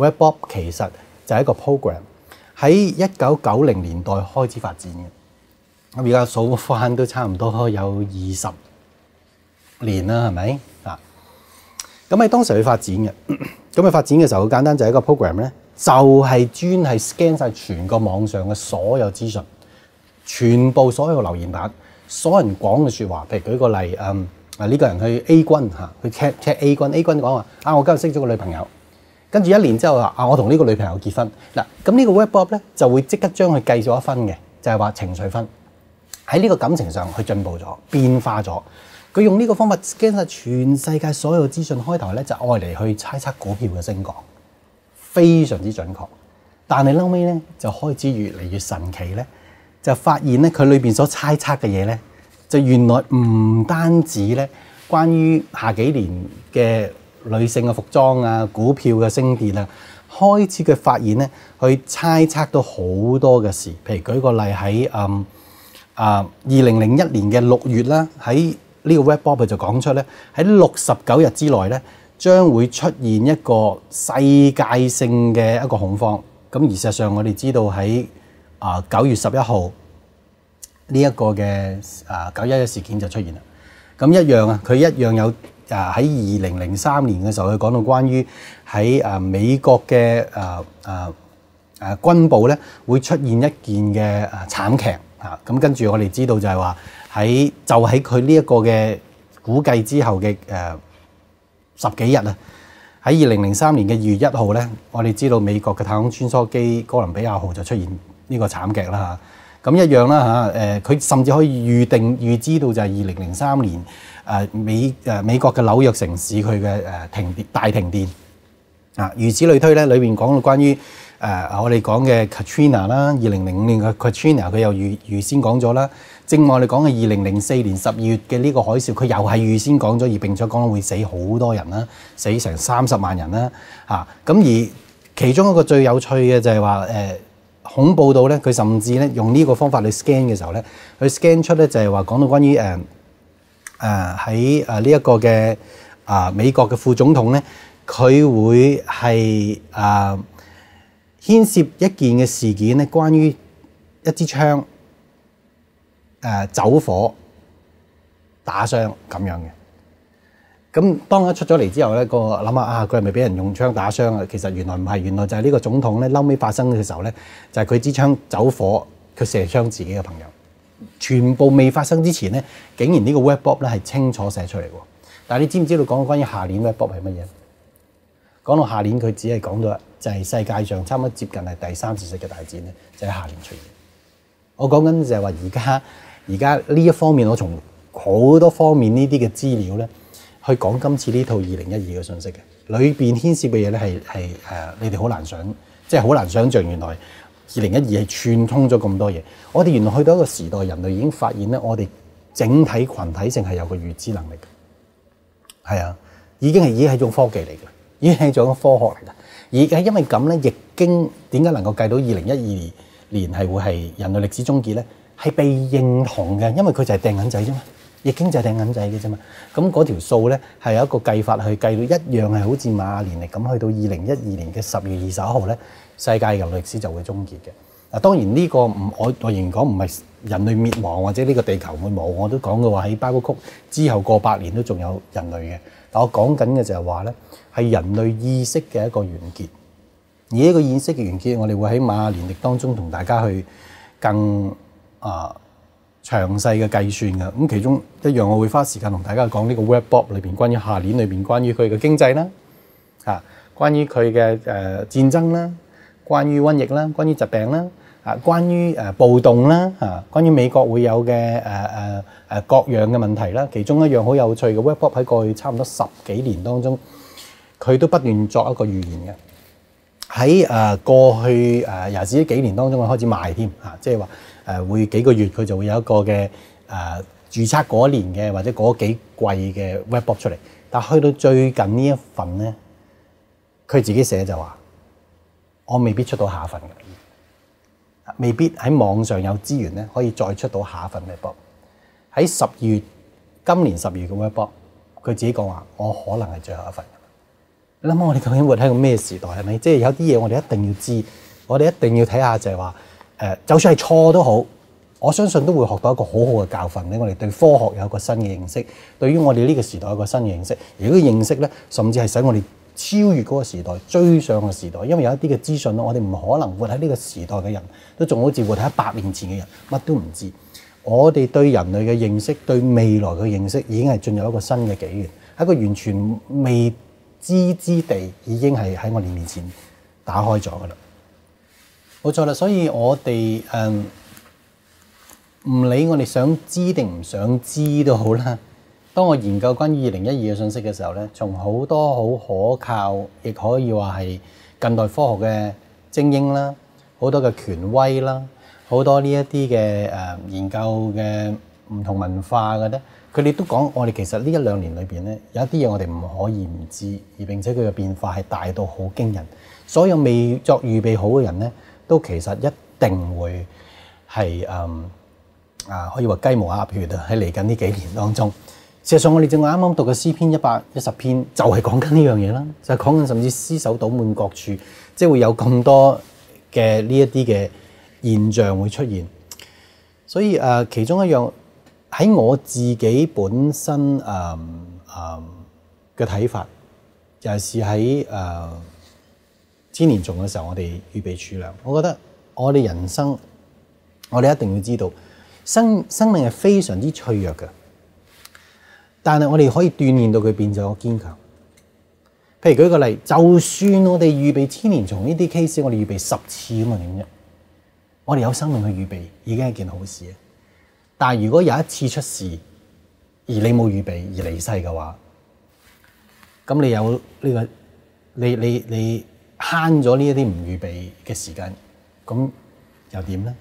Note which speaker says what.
Speaker 1: Web-Bob 其實就係一個 program， 喺1990年代開始發展嘅。咁而家數翻都差唔多有20年啦，係咪啊？咁喺當時去發展嘅，咁佢發展嘅時候好簡單，就係一個 program 咧，就係專係 scan 晒全個網上嘅所有資訊，全部所有留言板，所有人講嘅説話。譬如舉個例，呢個人去 A 君嚇，去 check A 君，A 君講話我今日識咗個女朋友，跟住1年之後話我同呢個女朋友結婚嗱，咁呢個 Web-Bob 咧就會即刻將佢計咗1分嘅，就係話情緒分，喺呢個感情上去進步咗，變化咗。佢用呢個方法 scan 晒全世界所有資訊，開頭咧就愛嚟去猜測股票嘅升降，非常之準確。但係後尾咧就開始越嚟越神奇咧，就發現咧佢裏邊所猜測嘅嘢咧，就原來唔單止咧關於下幾年嘅女性嘅服裝啊、股票嘅升跌啊，開始佢發現咧，去猜測到好多嘅事。譬如舉個例喺2001年嘅6月啦，喺呢個 Web-Bob 佢就講出咧，喺69日之內咧，將會出現一個世界性嘅一個恐慌。咁而事實上，我哋知道喺9月11號呢一個嘅911事件就出現啦。咁一樣啊，佢一樣有喺2003年嘅時候，佢講到關於喺美國嘅軍部咧會出現一件嘅慘劇啊。咁跟住我哋知道就係話，喺佢呢一個嘅估計之後嘅10幾日啊，喺2003年嘅2月1號咧，我哋知道美國嘅太空穿梭機哥倫比亞號就出現呢個慘劇啦嚇。咁一樣啦嚇，佢甚至可以預知到就係2003年美國嘅紐約城市佢嘅大停電啊，如此類推咧，裏邊講到關於我哋講嘅 Katrina 啦，2005年嘅 Katrina 佢又預先講咗啦。正我哋講嘅2004年12月嘅呢個海嘯，佢又係預先講咗，而並且講到會死好多人啦，死成30萬人啦嚇。咁而其中一個最有趣嘅就係話恐怖到咧，佢甚至咧用呢個方法去 scan 嘅時候咧，佢 scan 出咧就係話講到關於喺呢一個嘅美國嘅副總統咧，佢會係牽涉一件嘅事件咧，關於一支槍走火打傷咁樣嘅。咁當一出咗嚟之後咧，個諗下佢係咪俾人用槍打傷啊？其實原來唔係，原來就係呢個總統咧，後尾發生嘅時候咧，就係佢支槍走火，佢射傷自己嘅朋友。全部未發生之前咧，竟然呢個 Web-Bob 咧係清楚寫出嚟喎。但係你知唔知道講關於下年 Web-Bob 係乜嘢？講到下年佢只係講到就係世界上差唔多接近係第3次世界大戰咧，就喺下年出現。我講緊就係話而家呢一方面，我從好多方面呢啲嘅資料咧，去講今次呢套2012嘅信息嘅，裏邊牽涉嘅嘢咧係你哋好難想，即係好難想像原來2012係串通咗咁多嘢。我哋原來去到一個時代，人類已經發現咧，我哋整體群體性係有個預知能力嘅，係啊，已經係一種科技嚟嘅，已經係一種科學嚟嘅。而係因為咁咧，易經點解能夠計到2012年係會係人類歷史終結咧？係被認同嘅，因為佢就係掟銀仔啫嘛。易經就係掟銀仔嘅啫嘛，咁嗰條數咧係有一個計法去計到一樣係好似瑪雅年歷咁，去到2012年嘅10月21號咧，世界人類歷史就會終結嘅。嗱，當然呢個我仍然講唔係人類滅亡或者呢個地球會冇，我都講嘅話喺巴谷曲之後過百年都仲有人類嘅。但我講緊嘅就係話咧，係人類意識嘅一個完結。而呢個意識嘅完結，我哋會喺瑪雅年歷當中同大家去更詳細嘅計算嘅。咁其中一樣，我會花時間同大家講呢個 Web-Bob 裏邊關於下年裏邊關於佢嘅經濟啦，關於佢嘅戰爭啦，關於瘟疫啦，關於疾病啦，關於暴動啦，關於美國會有嘅各樣嘅問題啦。其中一樣好有趣嘅 Web-Bob 喺過去差唔多10幾年當中，佢都不斷作一個預言嘅。喺過去尤其是呢幾年當中，開始賣添即係話會幾個月佢就會有一個嘅預測嗰一年嘅或者嗰幾季嘅 Web-Bob 出嚟。但去到最近呢一份咧，佢自己寫就話：我未必出到下一份嘅，未必喺網上有資源咧可以再出到下一份 Web-Bob。喺今年12月嘅 Web-Bob，佢自己講話：我可能係最後一份。你諗下我哋究竟活喺個咩時代係咪？即係有啲嘢我哋一定要知，我哋一定要睇下就係話就算係錯都好，我相信都會學到一個好好嘅教訓咧。我哋對科學有一個新嘅認識，對於我哋呢個時代有一個新嘅認識。而呢個認識咧，甚至係使我哋超越嗰個時代，追上個時代。因為有一啲嘅資訊咧，我哋唔可能活喺呢個時代嘅人都仲好似活喺100年前嘅人，乜都唔知。我哋對人類嘅認識，對未來嘅認識，已經係進入一個新嘅紀元，喺一個完全未知之地，已經係喺我哋面前打開咗噶啦。冇錯啦，所以我哋唔理我哋想知定唔想知都好啦。當我研究關於2012嘅信息嘅時候咧，從好多好可靠，亦可以話係近代科學嘅精英啦，好多嘅權威啦，好多呢一啲嘅研究嘅唔同文化嘅咧，佢哋都講我哋其實呢1-2年裏邊咧，有一啲嘢我哋唔可以唔知，而並且佢嘅變化係大到好驚人。所有未作預備好嘅人咧，都其實一定會係可以話雞毛鴨血啊！喺嚟緊呢幾年當中，事實上我哋正話啱啱讀嘅詩篇110篇就係講緊呢樣嘢啦，就係講緊甚至屍首倒滿各處，即係會有咁多嘅呢一啲嘅現象會出現。所以其中一樣喺我自己本身嘅睇法，尤其是喺千年蟲嘅時候，我哋預備儲糧。我覺得我哋人生，我哋一定要知道生命係非常之脆弱嘅，但係我哋可以鍛鍊到佢變咗堅強。譬如舉個例，就算我哋預備千年蟲呢啲 case，我哋預備10次咁啊，點啫？我哋有生命去預備已經係件好事啊！但係如果有一次出事，而你冇預備而離世嘅話，咁你有呢個你慳咗呢一啲唔預備嘅時間，咁又點咧？